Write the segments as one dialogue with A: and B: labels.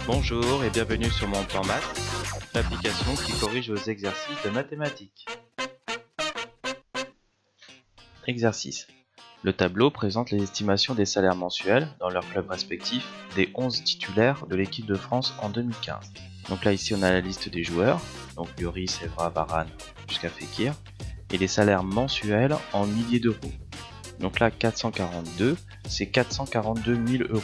A: Bonjour et bienvenue sur mon plan maths, l'application qui corrige vos exercices de mathématiques. Exercice. Le tableau présente les estimations des salaires mensuels dans leurs clubs respectifs des 11 titulaires de l'équipe de France en 2015. Donc là ici on a la liste des joueurs, donc Lloris, Evra, Varane jusqu'à Fekir, et les salaires mensuels en milliers d'euros. Donc là 442, c'est 442 000 euros.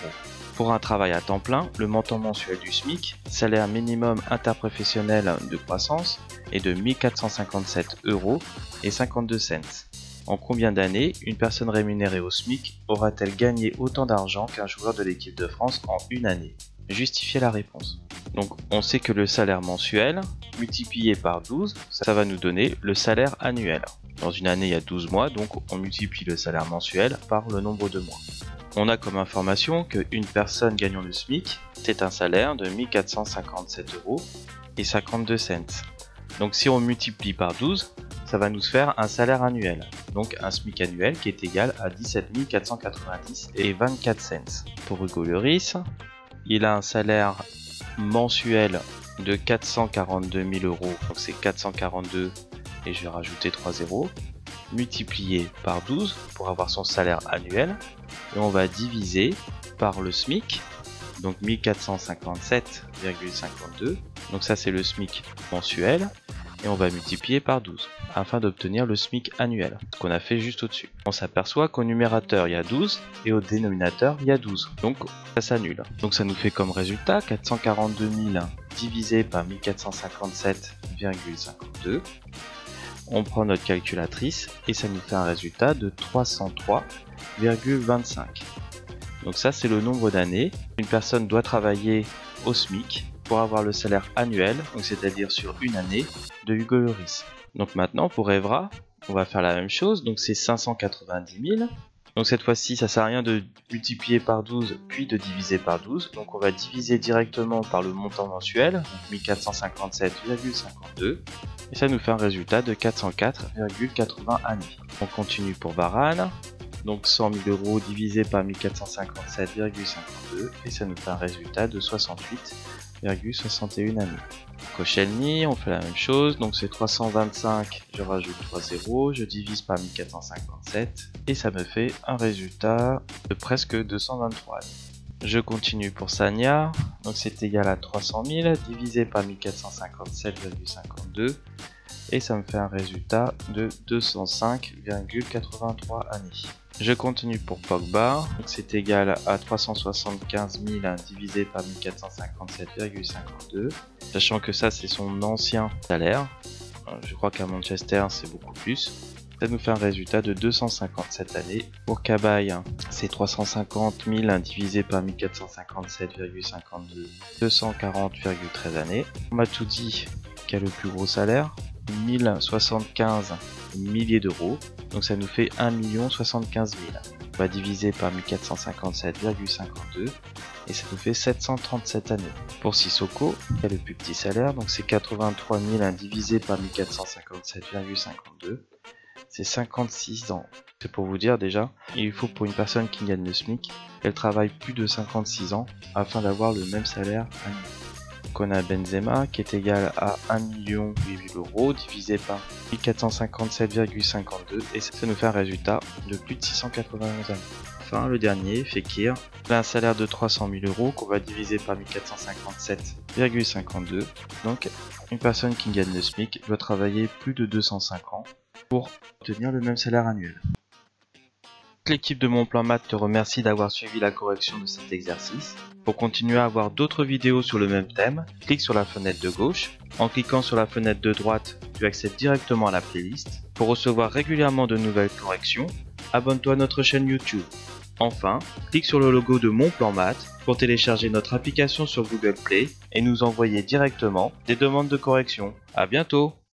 A: Pour un travail à temps plein, le montant mensuel du SMIC, salaire minimum interprofessionnel de croissance, est de 1457 euros et 52 cents. En combien d'années une personne rémunérée au SMIC aura-t-elle gagné autant d'argent qu'un joueur de l'équipe de France en une année? Justifiez la réponse. Donc on sait que le salaire mensuel multiplié par 12, ça va nous donner le salaire annuel. Dans une année il y a 12 mois, donc on multiplie le salaire mensuel par le nombre de mois. On a comme information qu'une personne gagnant le SMIC, c'est un salaire de 1457 euros et 52 cents. Donc si on multiplie par 12, ça va nous faire un salaire annuel. Donc un SMIC annuel qui est égal à 17 490 et 24 cents. Pour Hugo Lloris, il a un salaire mensuel de 442 000 euros, donc c'est 442 et je vais rajouter 3 zéros, multiplié par 12 pour avoir son salaire annuel, et on va diviser par le SMIC, donc 1457,52, donc ça c'est le SMIC mensuel, et on va multiplier par 12 afin d'obtenir le SMIC annuel, ce qu'on a fait juste au-dessus. On s'aperçoit qu'au numérateur il y a 12 et au dénominateur il y a 12, donc ça s'annule. Donc ça nous fait comme résultat 442 000 divisé par 1457,52. On prend notre calculatrice et ça nous fait un résultat de 303,25. Donc ça c'est le nombre d'années qu'une personne doit travailler au SMIC pour avoir le salaire annuel, donc c'est-à-dire sur une année, de Hugo Lloris. Donc maintenant pour Evra, on va faire la même chose, donc c'est 590 000. Donc cette fois-ci ça sert à rien de multiplier par 12 puis de diviser par 12, donc on va diviser directement par le montant mensuel, 1457,52, et ça nous fait un résultat de 404,80 années. On continue pour Varane, donc 100 000 euros divisé par 1457,52, et ça nous fait un résultat de 68,61 années. Koscielny, on fait la même chose, donc c'est 325, je rajoute 3 zéros, je divise par 1457 et ça me fait un résultat de presque 223 années. Je continue pour Sagna, donc c'est égal à 300 000 divisé par 1457,52 et ça me fait un résultat de 205,83 années. Je continue pour Pogba, donc c'est égal à 375 000 divisé par 1457,52, sachant que ça c'est son ancien salaire, je crois qu'à Manchester c'est beaucoup plus. Ça nous fait un résultat de 257 années. Pour Cabaye, c'est 350 000 divisé par 1457,52, 240,13 années. On m'a tout dit qui a le plus gros salaire, 1075 milliers d'euros, donc ça nous fait 1 075 000. On va diviser par 1457,52 et ça nous fait 737 années. Pour Sissoko, qui a le plus petit salaire, donc c'est 83 000 divisé par 1457,52, c'est 56 ans. C'est pour vous dire déjà, il faut pour une personne qui gagne le SMIC, qu'elle travaille plus de 56 ans afin d'avoir le même salaire annuel. Donc on a Benzema qui est égal à 1 800 000 euros divisé par 1457,52 et ça nous fait un résultat de plus de 691 années. Enfin le dernier, Fekir, il a un salaire de 300 000 euros qu'on va diviser par 1457,52. Donc une personne qui gagne le SMIC doit travailler plus de 205 ans pour obtenir le même salaire annuel. L'équipe de Mon Plan Maths te remercie d'avoir suivi la correction de cet exercice. Pour continuer à avoir d'autres vidéos sur le même thème, clique sur la fenêtre de gauche. En cliquant sur la fenêtre de droite, tu accèdes directement à la playlist. Pour recevoir régulièrement de nouvelles corrections, abonne-toi à notre chaîne YouTube. Enfin, clique sur le logo de Mon Plan Maths pour télécharger notre application sur Google Play et nous envoyer directement des demandes de correction. À bientôt!